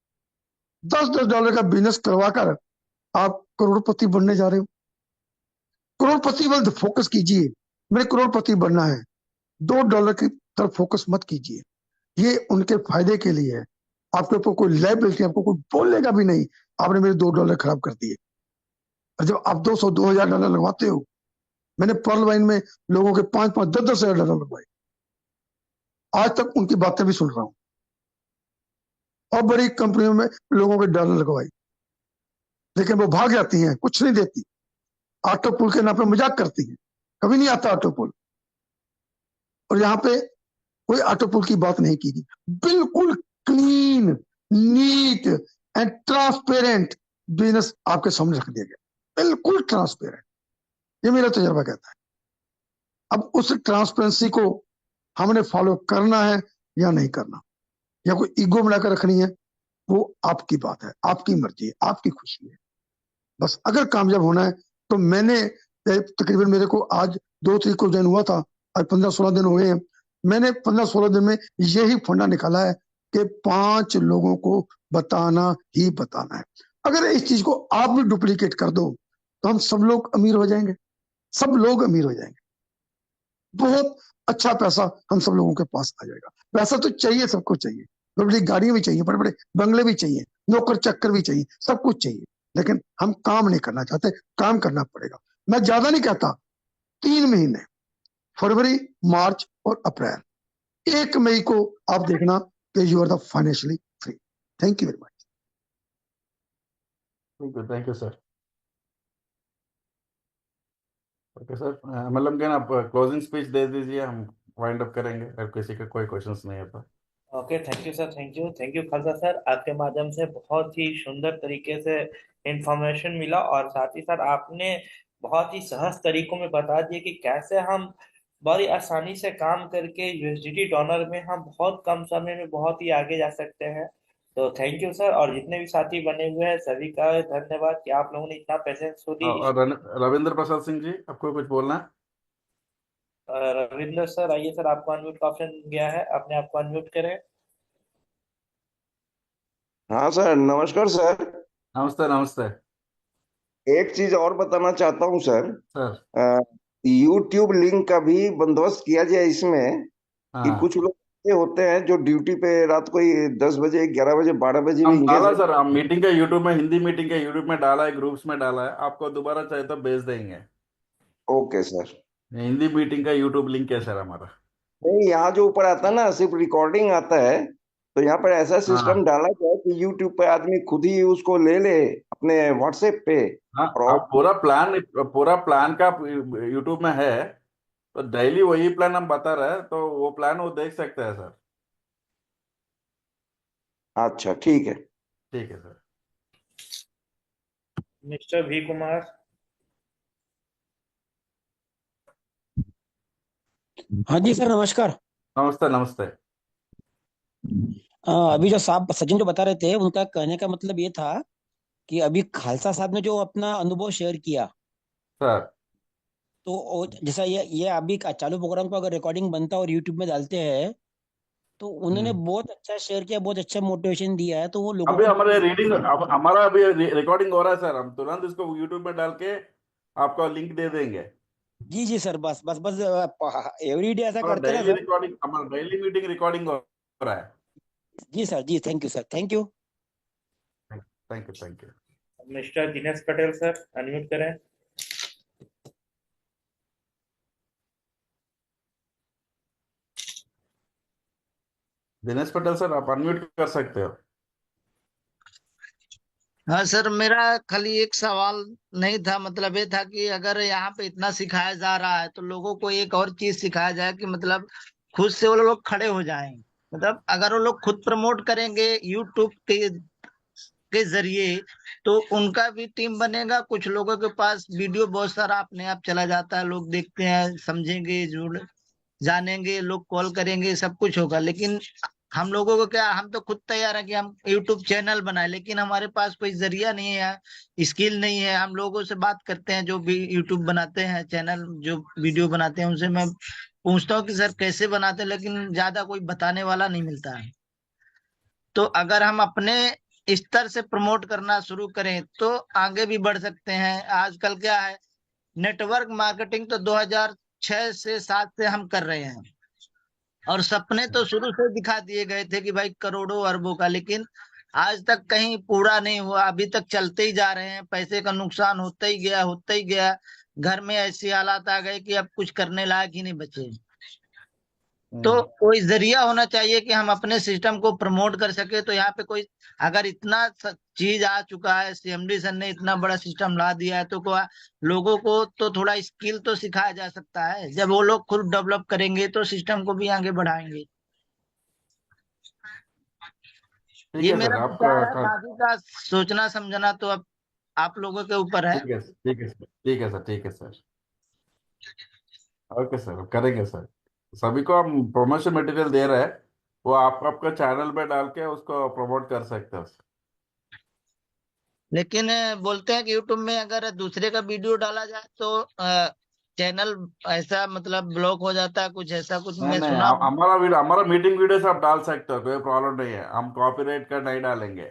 $10 का बिजनेस करवाकर आप करोड़पति बनने जा रहे हो। करोड़पति वाले फोकस कीजिए, मेरे करोड़पति बनना है। $2 की तरफ फोकस मत कीजिए, ये उनके फायदे के लिए है। आपके ऊपर कोई लायबिलिटी, आपको कोई बोलेगा भी नहीं, आपने मेरे $2 खराब कर दिए। और जब आप 200 $2000 लगवाते हो, मैंने पर्ल वाइन में लोगों के 5-5 10-10 हजार डॉलर लगवाए, आज तक उनकी बातें भी सुन रहा हूं। और बड़ी कंपनियों में लोगों के डॉलर लगवाए, लेकिन वो भाग जाती हैं, कुछ नहीं देती। ऑटो पुल के नाम पे मजाक करती हैं, कभी नहीं आता ऑटो पुल। और यहाँ पे कोई ऑटो पुल की बात नहीं की गई। बिल्कुल clean, neat and transparent business आपके सामने रख दिया गया, बिल्कुल ट्रांसपेरेंट। ये मेरा तजर्बा कहता है। अब उस ट्रांसपेरेंसी को हमने फॉलो करना है या नहीं करना, या कोई ईगो बनाकर रखनी है, वो आपकी बात है, आपकी मर्जी है, आपकी खुशी है। बस अगर कामयाब होना है तो मैंने तकरीबन मेरे को आज 2 तारीख को ज्वाइन हुआ था, आज 15-16 दिन हो गए हैं। मैंने 15-16 दिन में यही फंडा निकाला है कि 5 लोगों को बताना ही बताना है। अगर इस चीज को आप भी डुप्लीकेट कर दो तो हम सब लोग अमीर हो जाएंगे, सब लोग अमीर हो जाएंगे, बहुत अच्छा पैसा हम सब लोगों के पास आ जाएगा। पैसा तो चाहिए, सबको चाहिए, बड़ी बड़ी गाड़ियां भी चाहिए, बड़े बड़े बंगले भी चाहिए, नौकर चक्कर भी चाहिए, सब कुछ चाहिए, लेकिन हम काम नहीं करना चाहते। काम करना पड़ेगा। मैं ज्यादा नहीं कहता, 3 महीने, फरवरी, मार्च और अप्रैल, 1 मई को आप देखना कि you are the financially free. Thank you very much. Thank you sir. Okay sir, मतलब क्या ना, आप क्लोजिंग स्पीच दे दीजिए, हम वाइंड अप करेंगे अगर किसी का कोई क्वेश्चंस नहीं है तो। Okay, thank you sir, thank you Khalsa sir. आपके माध्यम से बहुत ही सुंदर तरीके से इंफॉर्मेशन मिला, और साथ ही साथ आपने बहुत ही सहज तरीकों में बता दिया कि कैसे हम बड़ी आसानी से काम करके यूएसडीटी डॉलर में हम बहुत कम समय में बहुत ही आगे जा सकते हैं। तो थैंक यू सर, और जितने भी साथी बने हुए हैं सभी का धन्यवाद कि आप लोगों ने इतना पेशेंस ली। और रविंद्र प्रसाद सिंह जी, आपको कुछ बोलना है? रविंद्र सर आइए सर, आपको अनम्यूट का ऑप्शन गया है, अपने आप को अनम्यूट करें। हाँ सर, नमस्कार सर। नमस्ते नमस्ते। एक चीज और बताना चाहता हूँ सर। सर। यूट्यूब लिंक का भी बंदोबस्त किया जाए इसमें, कि हाँ, कुछ लोग ऐसे होते हैं जो ड्यूटी पे रात को ही 10 बजे, 11 बजे, 12 बजे भी हम इंगेज डाला रहते सर, हम मीटिंग का यूट्यूब में, हिंदी मीटिंग का यूट्यूब में डाला है, ग्रुप्स में डाला है, आपको दोबारा चाहिए तो भेज देंगे। हैं। Okay sir. हिंदी मीटिंग का यूट्यूब लिंक है सर हमारा। नहीं, यहाँ जो ऊपर आता है ना, सिर्फ रिकॉर्डिंग आता है, तो यहाँ पर ऐसा सिस्टम हाँ डाला जाए कि यूट्यूब पे आदमी खुद ही उसको ले ले अपने व्हाट्सएप पे। हाँ, और आप पूरा प्लान का यूट्यूब में है, तो डेली वही प्लान हम बता रहे हैं, तो वो प्लान वो देख सकते हैं सर। अच्छा, ठीक है। ठीक है सर। Mister we Kumar. हाँ जी सर, नमस्कार। नमस्ते नमस्ते। अभी जो साहब सचिन जो बता रहे थे, उनका कहने का मतलब ये था कि अभी खालसा साहब ने जो अपना अनुभव शेयर किया, सर। तो जैसा ये अभी का चालू प्रोग्राम को अगर रिकॉर्डिंग बनता और यूट्यूब में डालते हैं, तो उन्होंने हम्म। बहुत अच्छा शेयर किया, बहुत अच्छा मोटिवेशन दिया है, तो वो लोगों अभी को हमारे रीडिंग, अब हमारा अभी रिकॉर्डिंग हो रहा है सर, हम तुरंत इसको यूट्यूब में डाल के आपको लिंक दे देंगे। जी जी सर, बस बस बस एवरी डे ऐसा हमारा करते ना डेली सर। रिकॉर्डिंग, हमारा डेली मीटिंग रिकॉर्डिंग हो रहा है। जी सर, जी thank you sir, thank you. Thank you thank you. Mister Dinesh Patel sir, unmute करें। दिनेश पटेल सर, आप अनम्यूट कर सकते हो। हाँ सर, मेरा खाली एक सवाल नहीं था, मतलब ये था कि अगर यहाँ पे इतना सिखाया जा रहा है तो लोगों को एक और चीज सिखाया जाए कि मतलब खुद से वो लोग खड़े हो जाएं। मतलब अगर वो लोग खुद प्रमोट करेंगे यूट्यूब के जरिए, तो उनका भी टीम बनेगा। कुछ लोगों के पास वीडियो बहुत सारा अपने आप चला जाता है, लोग देखते हैं, समझेंगे, जुड़ जानेंगे, लोग कॉल करेंगे, सब कुछ होगा। लेकिन हम लोगों को क्या, हम तो खुद तैयार है कि हम यूट्यूब चैनल बनाए, लेकिन हमारे पास कोई जरिया नहीं है, स्किल नहीं है। हम लोगों से बात करते हैं जो भी यूट्यूब बनाते हैं, चैनल जो वीडियो बनाते हैं, उनसे मैं पूछता हूँ कि सर कैसे बनाते हैं, लेकिन ज्यादा कोई बताने वाला नहीं मिलता है। तो अगर हम अपने स्तर से प्रमोट करना शुरू करें तो आगे भी बढ़ सकते हैं। आजकल क्या है, नेटवर्क मार्केटिंग तो 2006 से 7 से हम कर रहे हैं, और सपने तो शुरू से दिखा दिए गए थे कि भाई करोड़ों अरबों का, लेकिन आज तक कहीं पूरा नहीं हुआ। अभी तक चलते ही जा रहे हैं, पैसे का नुकसान होता ही गया, होता ही गया। घर में ऐसी हालात आ गए कि अब कुछ करने लायक ही नहीं बचे। तो हम्म। कोई जरिया होना चाहिए कि हम अपने सिस्टम को प्रमोट कर सके। तो यहाँ पे कोई, अगर इतना चीज आ चुका है, सीएमडी सर ने इतना बड़ा सिस्टम ला दिया है, तो लोगों को तो थोड़ा स्किल तो सिखाया जा सकता है। जब वो लोग खुद डेवलप करेंगे तो सिस्टम को भी आगे बढ़ाएंगे। ठीक ये है सर, मेरा आपका विचार है, बाकी का सोचना समझना तो अब आप लोगों के ऊपर है। ठीक है ठीक है सर, ठीक है सर, ठीक है सर। ओके सर, करेंगे सर। सभी को हम प्रमोशन मटेरियल दे रहे हैं, वो आप आपका चैनल पे डाल के उसको प्रमोट कर सकते हो। लेकिन बोलते हैं कि यूट्यूब में अगर दूसरे का वीडियो डाला जाए तो चैनल ऐसा मतलब ब्लॉक हो जाता है, कुछ ऐसा कुछ नहीं मैं नहीं, सुना हूँ। हमारा मीटिंग वीडियो से आप डाल सकते हो, कोई प्रॉब्लम नहीं है, हम कॉपीराइट का नहीं डालेंगे।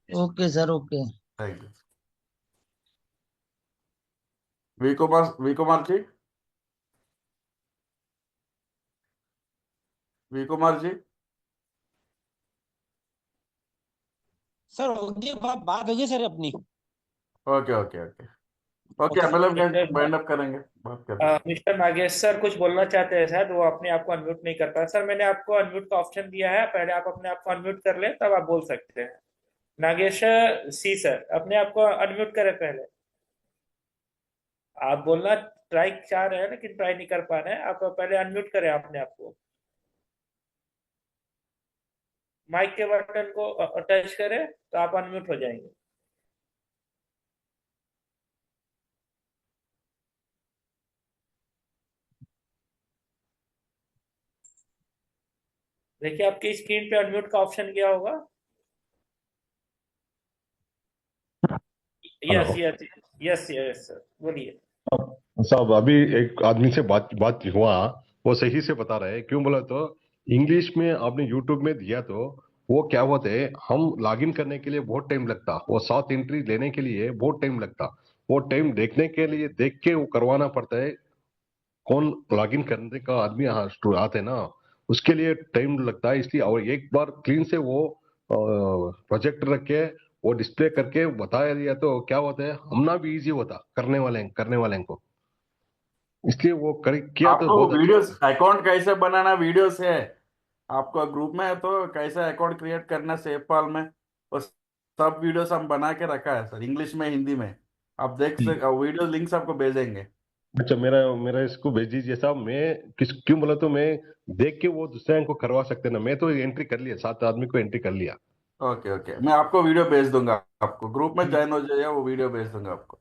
Okay sir, okay. Thank you. V Kumar ji, V Kumar ji. Sir होगी बात होगी सर अपनी। Okay okay okay okay, okay मतलब क्या मिस्टर वाइंड अप करेंगे, बात करेंगे। मिस्टर नागेश सर कुछ बोलना चाहते हैं शायद, वो अपने आप को अनम्यूट नहीं कर पाया। सर मैंने आपको अनम्यूट का ऑप्शन दिया है, पहले आप अपने आप को अनम्यूट कर ले तब आप बोल सकते हैं। नागेश सी सर, अपने आप को अनम्यूट करें पहले। आप बोलना ट्राई चाह रहे हैं लेकिन ट्राई नहीं कर पा रहे हैं, आप पहले अनम्यूट करें अपने आप को। माइक के बटन को टच करें तो आप अनम्यूट हो जाएंगे। देखिए आपकी स्क्रीन पे अनम्यूट का ऑप्शन गया होगा। Yes hello. Yes yes yes sir, बोलिए। साहब अभी एक आदमी से बात बात हुआ, वो सही से बता रहे हैं। क्यों बोला तो इंग्लिश में आपने यूट्यूब में दिया तो वो क्या होते है, हम लॉगिन करने के लिए बहुत टाइम लगता, वो 7 एंट्री लेने के लिए बहुत टाइम लगता, वो टाइम देखने के लिए देख के वो करवाना पड़ता है। कौन लॉगिन करने का आदमी आते हैं ना, उसके लिए टाइम लगता है। इसलिए और एक बार क्लीन से वो प्रोजेक्ट रख के वो डिस्प्ले करके बताया दिया तो क्या होता है, हमना भी इजी होता करने वाले को। इसलिए वो कर किया तो आपको बहुत अच्छा वीडियोस होता। अकाउंट कैसे बनाना, वीडियोस है आपका ग्रुप में है तो कैसे अकाउंट क्रिएट करना सेव फाइल में, वो सब वीडियोस हम बना के रखा है सर, इंग्लिश में हिंदी में। आप देख ठीक। सक वीडियो लिंक्स आपको भेजेंगे। अच्छा, मेरा मेरा इसको भेज दीजिए साहब। मैं किस क्यों बोला तो मैं देख के वो दूसरे को करवा सकते ना। मैं तो एंट्री कर लिया, 7 आदमी को एंट्री कर लिया। ओके ओके, मैं आपको वीडियो भेज दूंगा, आपको ग्रुप में ठीक। ज्वाइन हो जाइए, वो वीडियो भेज दूंगा आपको।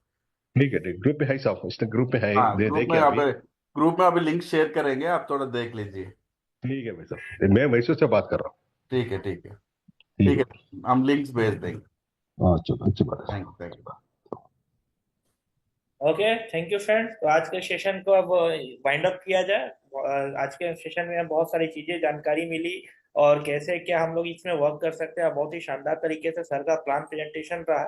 ठीक है, ठीक। ग्रुप में है साहब, इस ग्रुप में है। हाँ, दे के अभी। ग्रुप में अभी लिंक शेयर करेंगे, आप थोड़ा देख लीजिए। ठीक है भाई साहब, मैं मैसूर से बात कर रहा हूँ। ठीक है ठीक है ठीक ठीक है। है, हम लिंक्स भेज देंगे। हाँ चलो, अच्छी बात है। Thank you. Okay, thank you friends. तो आज के सेशन को अब वाइंड अप किया जाए। आज के सेशन में बहुत सारी चीजें जानकारी मिली और कैसे क्या हम लोग इसमें वर्क कर सकते हैं। बहुत ही शानदार तरीके से सर का प्लान प्रेजेंटेशन रहा।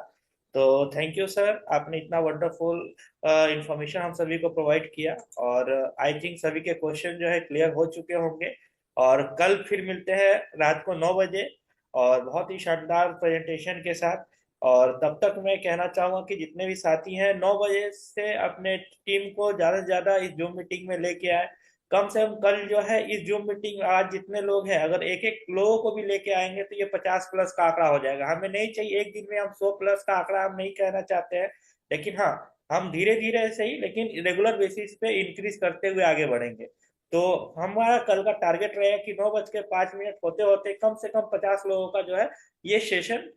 तो थैंक यू सर, आपने इतना वंडरफुल इंफॉर्मेशन हम सभी को प्रोवाइड किया और आई थिंक सभी के क्वेश्चन जो है क्लियर हो चुके होंगे। और कल फिर मिलते हैं रात को 9 बजे और बहुत ही शानदार प्रेजेंटेशन के साथ। और तब तक मैं कहना चाहूंगा कि जितने भी साथी हैं 9 बजे से अपने टीम को ज्यादा से ज्यादा इस जूम मीटिंग में लेके आए। कम से कम कल जो है इस जूम मीटिंग आज जितने लोग हैं अगर एक एक लोगों को भी लेके आएंगे तो ये 50+ का आंकड़ा हो जाएगा। हमें नहीं चाहिए एक दिन में हम 100+ का आंकड़ा हम नहीं कहना चाहते हैं, लेकिन हाँ हम धीरे धीरे सही लेकिन रेगुलर बेसिस पे इंक्रीज करते हुए आगे बढ़ेंगे। तो हमारा कल का टारगेट रहेगा कि 9:05 होते होते कम से कम 50 लोगों का जो है ये सेशन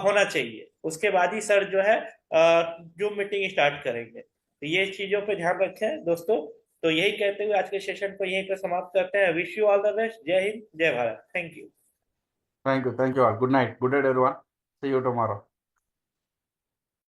होना चाहिए। उसके बाद ही सर जो है जूम मीटिंग स्टार्ट करेंगे। तो ये चीजों पे ध्यान रखें दोस्तों। तो यही कहते हुए आज के सेशन को यहीं पर समाप्त करते हैं। Wish you all the best. Jai Hind, Jai Bharat. Thank you. Thank you all, good night, good night everyone, see you tomorrow.